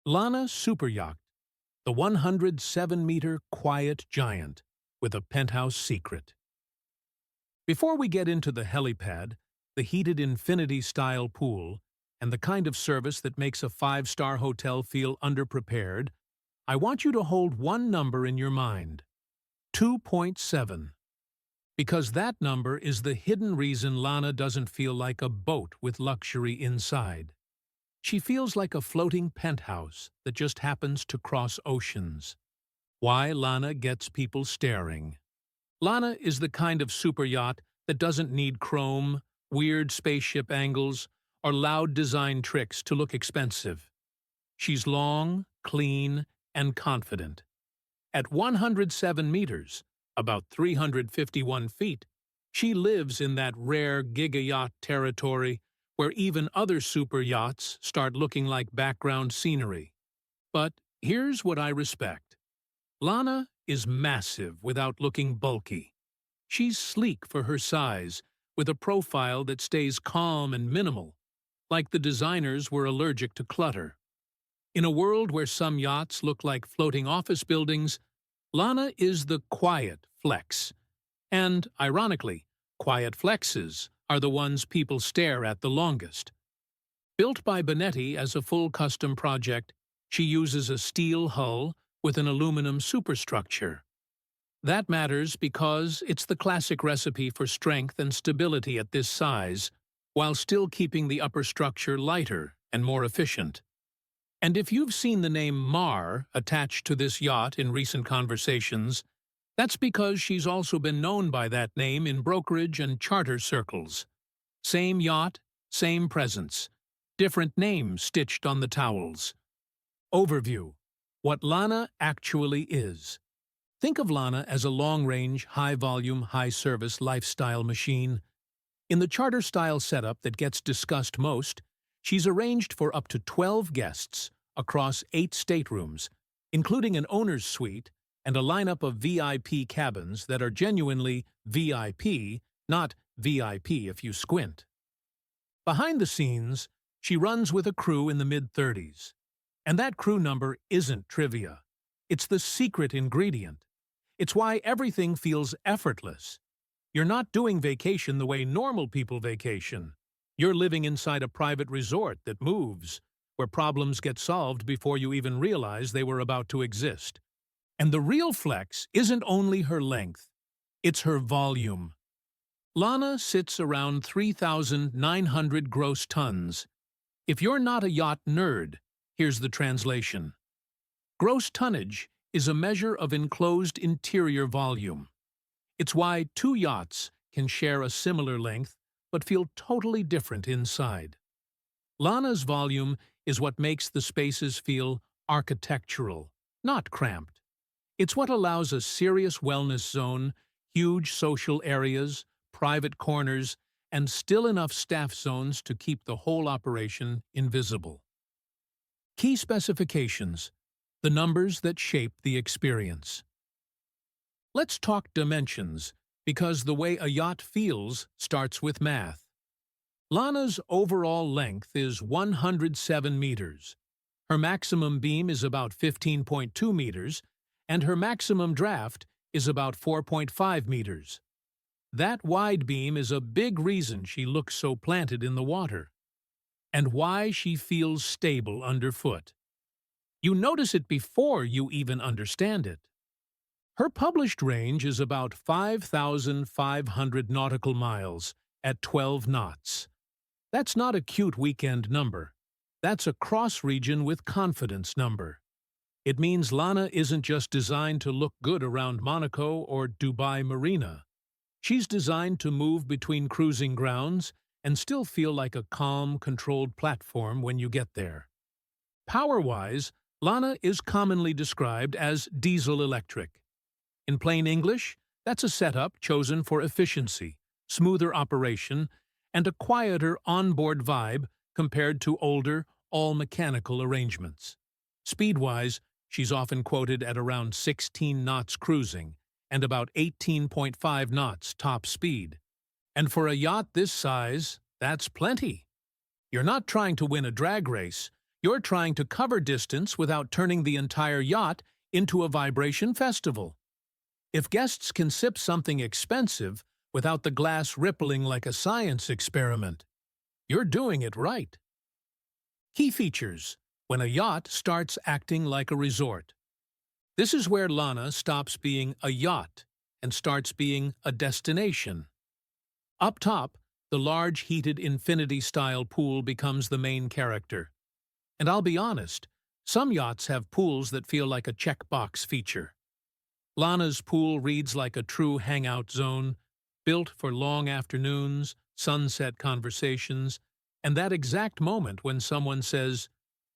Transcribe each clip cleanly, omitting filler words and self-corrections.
LANA Superyacht, the 107-meter quiet giant with a penthouse secret. Before we get into the helipad, the heated infinity-style pool, and the kind of service that makes a five-star hotel feel underprepared, I want you to hold one number in your mind: 2.7. Because that number is the hidden reason LANA doesn't feel like a boat with luxury inside. She feels like a floating penthouse that just happens to cross oceans. Why LANA gets people staring. LANA is the kind of super yacht that doesn't need chrome, weird spaceship angles, or loud design tricks to look expensive. She's long, clean, and confident. At 107 meters, about 351 feet, she lives in that rare giga-yacht territory where even other super yachts start looking like background scenery. But here's what I respect. LANA is massive without looking bulky. She's sleek for her size, with a profile that stays calm and minimal, like the designers were allergic to clutter. In a world where some yachts look like floating office buildings, LANA is the quiet flex. And, ironically, quiet flexes are the ones people stare at the longest. Built by Benetti as a full custom project, she uses a steel hull with an aluminum superstructure. That matters because it's the classic recipe for strength and stability at this size, while still keeping the upper structure lighter and more efficient. And if you've seen the name Mar attached to this yacht in recent conversations, that's because she's also been known by that name in brokerage and charter circles. Same yacht, same presence, different names stitched on the towels. Overview: what LANA actually is. Think of LANA as a long-range, high-volume, high-service lifestyle machine. In the charter-style setup that gets discussed most, she's arranged for up to 12 guests across 8 staterooms, including an owner's suite and a lineup of VIP cabins that are genuinely VIP, not VIP if you squint. Behind the scenes, she runs with a crew in the mid-30s. And that crew number isn't trivia. It's the secret ingredient. It's why everything feels effortless. You're not doing vacation the way normal people vacation. You're living inside a private resort that moves, where problems get solved before you even realize they were about to exist. And the real flex isn't only her length, it's her volume. LANA sits around 3,900 gross tons. If you're not a yacht nerd, here's the translation. Gross tonnage is a measure of enclosed interior volume. It's why two yachts can share a similar length but feel totally different inside. LANA's volume is what makes the spaces feel architectural, not cramped. It's what allows a serious wellness zone, huge social areas, private corners, and still enough staff zones to keep the whole operation invisible. Key specifications: the numbers that shape the experience. Let's talk dimensions, because the way a yacht feels starts with math. LANA's overall length is 107 meters. Her maximum beam is about 15.2 meters, and her maximum draft is about 4.5 meters. That wide beam is a big reason she looks so planted in the water, and why she feels stable underfoot. You notice it before you even understand it. Her published range is about 5,500 nautical miles at 12 knots. That's not a cute weekend number. That's a cross-region with confidence number. It means LANA isn't just designed to look good around Monaco or Dubai Marina. She's designed to move between cruising grounds and still feel like a calm, controlled platform when you get there. Power-wise, LANA is commonly described as diesel-electric. In plain English, that's a setup chosen for efficiency, smoother operation, and a quieter onboard vibe compared to older, all-mechanical arrangements. Speed-wise, she's often quoted at around 16 knots cruising and about 18.5 knots top speed. And for a yacht this size, that's plenty. You're not trying to win a drag race, You're trying to cover distance without turning the entire yacht into a vibration festival. If guests can sip something expensive without the glass rippling like a science experiment, you're doing it right. Key features: when a yacht starts acting like a resort. This is where LANA stops being a yacht and starts being a destination. Up top, the large heated infinity-style pool becomes the main character. And I'll be honest, some yachts have pools that feel like a checkbox feature. LANA's pool reads like a true hangout zone, built for long afternoons, sunset conversations, and that exact moment when someone says,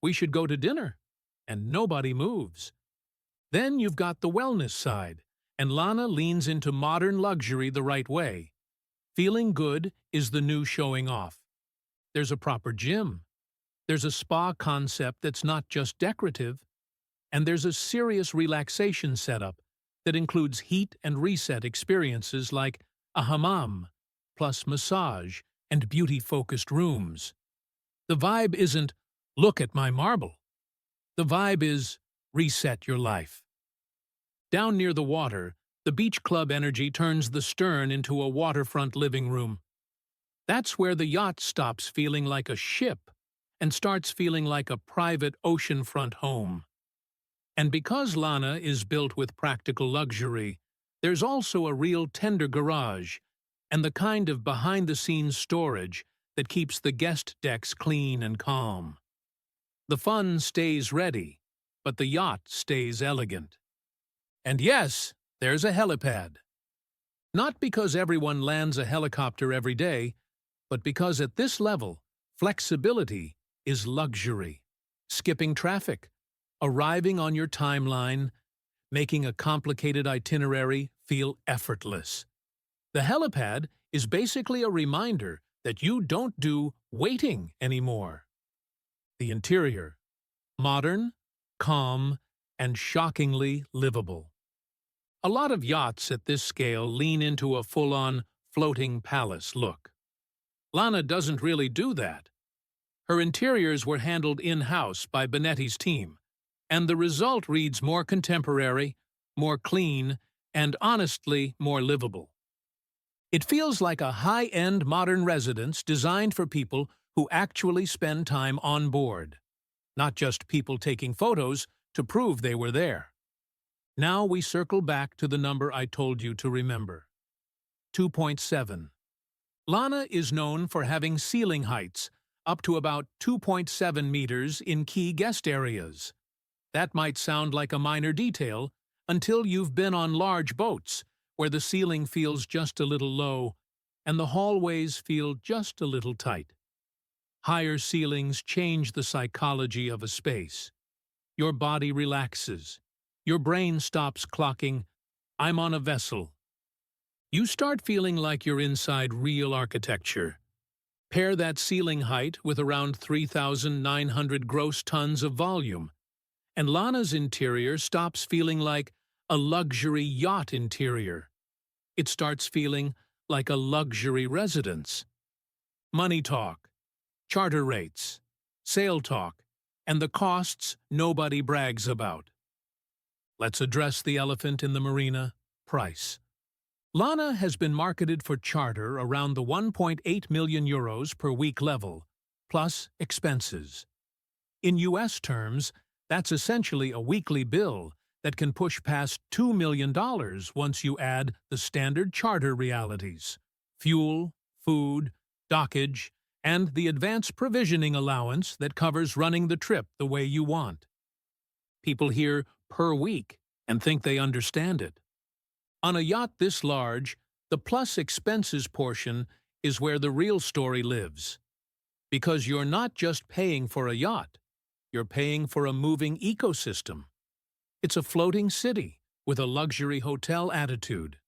"We should go to dinner," and nobody moves. Then you've got the wellness side, and LANA leans into modern luxury the right way. Feeling good is the new showing off. There's a proper gym. There's a spa concept that's not just decorative. And there's a serious relaxation setup that includes heat and reset experiences like a hammam, plus massage and beauty-focused rooms. The vibe isn't, "Look at my marble." The vibe is, "Reset your life." Down near the water, the beach club energy turns the stern into a waterfront living room. That's where the yacht stops feeling like a ship and starts feeling like a private oceanfront home. And because LANA is built with practical luxury, there's also a real tender garage and the kind of behind-the-scenes storage that keeps the guest decks clean and calm. The fun stays ready, but the yacht stays elegant. And yes, there's a helipad. Not because everyone lands a helicopter every day, but because at this level, flexibility is luxury. Skipping traffic, arriving on your timeline, making a complicated itinerary feel effortless. The helipad is basically a reminder that you don't do waiting anymore. The interior: modern, calm, and shockingly livable. A lot of yachts at this scale lean into a full-on floating palace look. LANA doesn't really do that. Her interiors were handled in-house by Benetti's team, and the result reads more contemporary, more clean, and honestly more livable. It feels like a high-end modern residence designed for people who actually spend time on board, not just people taking photos to prove they were there. Now we circle back to the number I told you to remember: 2.7. LANA is known for having ceiling heights up to about 2.7 meters in key guest areas. That might sound like a minor detail until you've been on large boats where the ceiling feels just a little low and the hallways feel just a little tight. Higher ceilings change the psychology of a space. Your body relaxes. Your brain stops clocking, "I'm on a vessel." You start feeling like you're inside real architecture. Pair that ceiling height with around 3,900 gross tons of volume, and LANA's interior stops feeling like a luxury yacht interior. It starts feeling like a luxury residence. Money talk, charter rates, sale talk, and the costs nobody brags about. Let's address the elephant in the marina: price. LANA has been marketed for charter around the 1.8 million euros per week level, plus expenses. In US terms, that's essentially a weekly bill that can push past $2 million once you add the standard charter realities: fuel, food, dockage, and the advance provisioning allowance that covers running the trip the way you want. People hear "per week" and think they understand it. On a yacht this large, the plus expenses portion is where the real story lives. Because you're not just paying for a yacht, you're paying for a moving ecosystem. It's a floating city with a luxury hotel attitude.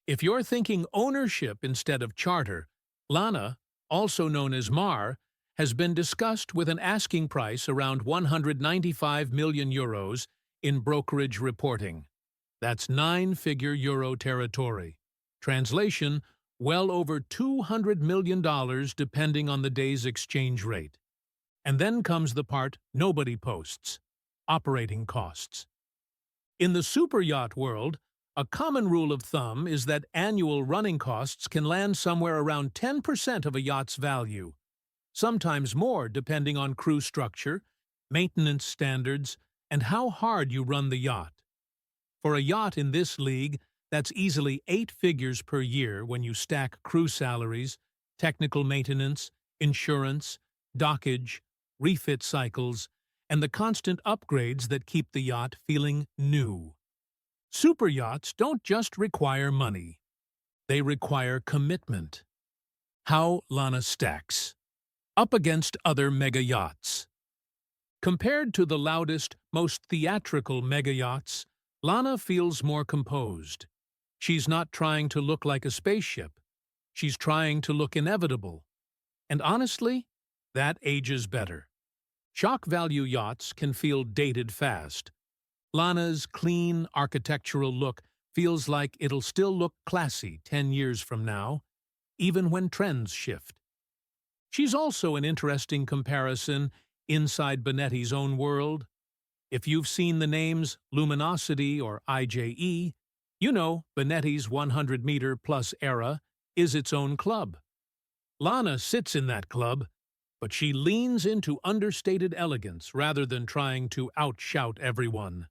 If you're thinking ownership instead of charter, LANA, also known as MAR, has been discussed with an asking price around 195 million euros in brokerage reporting. That's nine-figure euro territory. Translation: well over $200 million depending on the day's exchange rate. And then comes the part nobody posts: operating costs. In the superyacht world, a common rule of thumb is that annual running costs can land somewhere around 10% of a yacht's value, sometimes more depending on crew structure, maintenance standards, and how hard you run the yacht. For a yacht in this league, that's easily 8 figures per year when you stack crew salaries, technical maintenance, insurance, dockage, refit cycles, and the constant upgrades that keep the yacht feeling new. Superyachts don't just require money. They require commitment. How LANA stacks up against other mega-yachts. Compared to the loudest, most theatrical mega-yachts, LANA feels more composed. She's not trying to look like a spaceship. She's trying to look inevitable. And honestly, that ages better. Shock value yachts can feel dated fast. LANA's clean, architectural look feels like it'll still look classy 10 years from now, even when trends shift. She's also an interesting comparison inside Benetti's own world. If you've seen the names Luminosity or IJE, you know Benetti's 100-meter-plus era is its own club. LANA sits in that club, but she leans into understated elegance rather than trying to outshout everyone.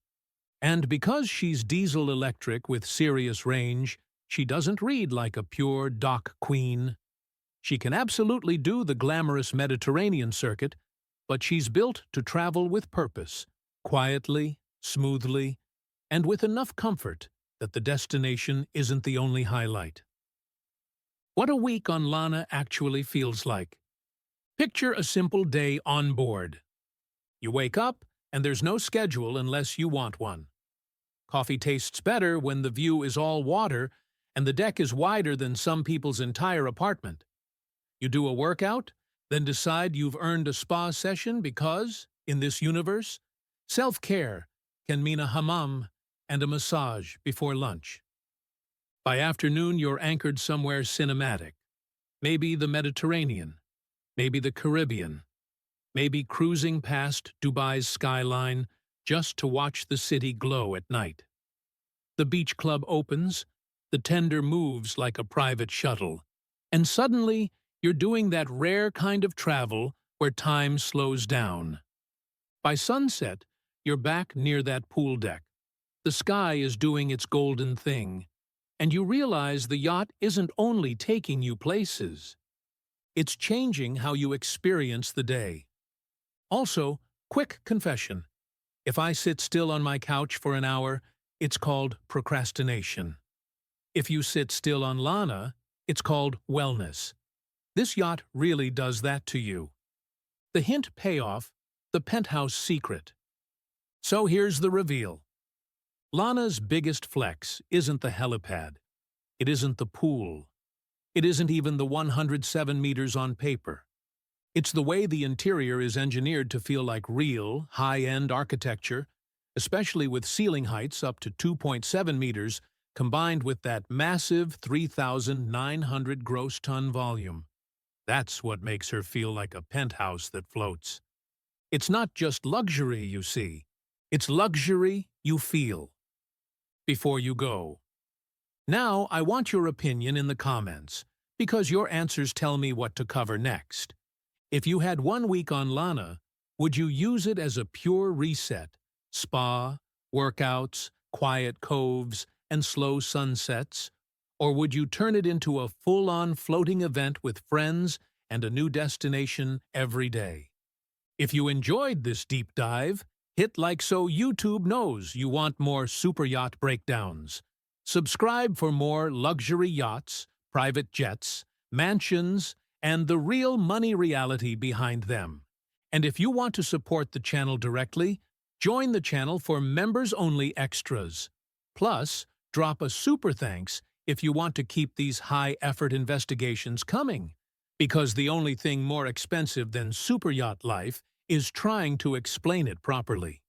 And because she's diesel-electric with serious range, she doesn't read like a pure dock queen. She can absolutely do the glamorous Mediterranean circuit, but she's built to travel with purpose, quietly, smoothly, and with enough comfort that the destination isn't the only highlight. What a week on LANA actually feels like. Picture a simple day on board. You wake up, and there's no schedule unless you want one. Coffee tastes better when the view is all water and the deck is wider than some people's entire apartment. You do a workout, then decide you've earned a spa session because, in this universe, self-care can mean a hammam and a massage before lunch. By afternoon, you're anchored somewhere cinematic. Maybe the Mediterranean, maybe the Caribbean, maybe cruising past Dubai's skyline just to watch the city glow at night. The beach club opens, the tender moves like a private shuttle, and suddenly you're doing that rare kind of travel where time slows down. By sunset, you're back near that pool deck. The sky is doing its golden thing, and you realize the yacht isn't only taking you places. It's changing how you experience the day. Also, quick confession. If I sit still on my couch for an hour, it's called procrastination. If you sit still on LANA, it's called wellness. This yacht really does that to you. The hint payoff, the penthouse secret. So here's the reveal. LANA's biggest flex isn't the helipad. It isn't the pool. It isn't even the 107 meters on paper. It's the way the interior is engineered to feel like real, high-end architecture, especially with ceiling heights up to 2.7 meters, combined with that massive 3,900 gross ton volume. That's what makes her feel like a penthouse that floats. It's not just luxury, you see. It's luxury you feel. Before you go. Now, I want your opinion in the comments, because your answers tell me what to cover next. If you had 1 week on LANA, would you use it as a pure reset? Spa, workouts, quiet coves, and slow sunsets? Or would you turn it into a full-on floating event with friends and a new destination every day? If you enjoyed this deep dive, hit like so YouTube knows you want more superyacht breakdowns. Subscribe for more luxury yachts, private jets, mansions, and the real money reality behind them. And if you want to support the channel directly, join the channel for members-only extras. Plus, drop a super thanks if you want to keep these high-effort investigations coming, because the only thing more expensive than superyacht life is trying to explain it properly.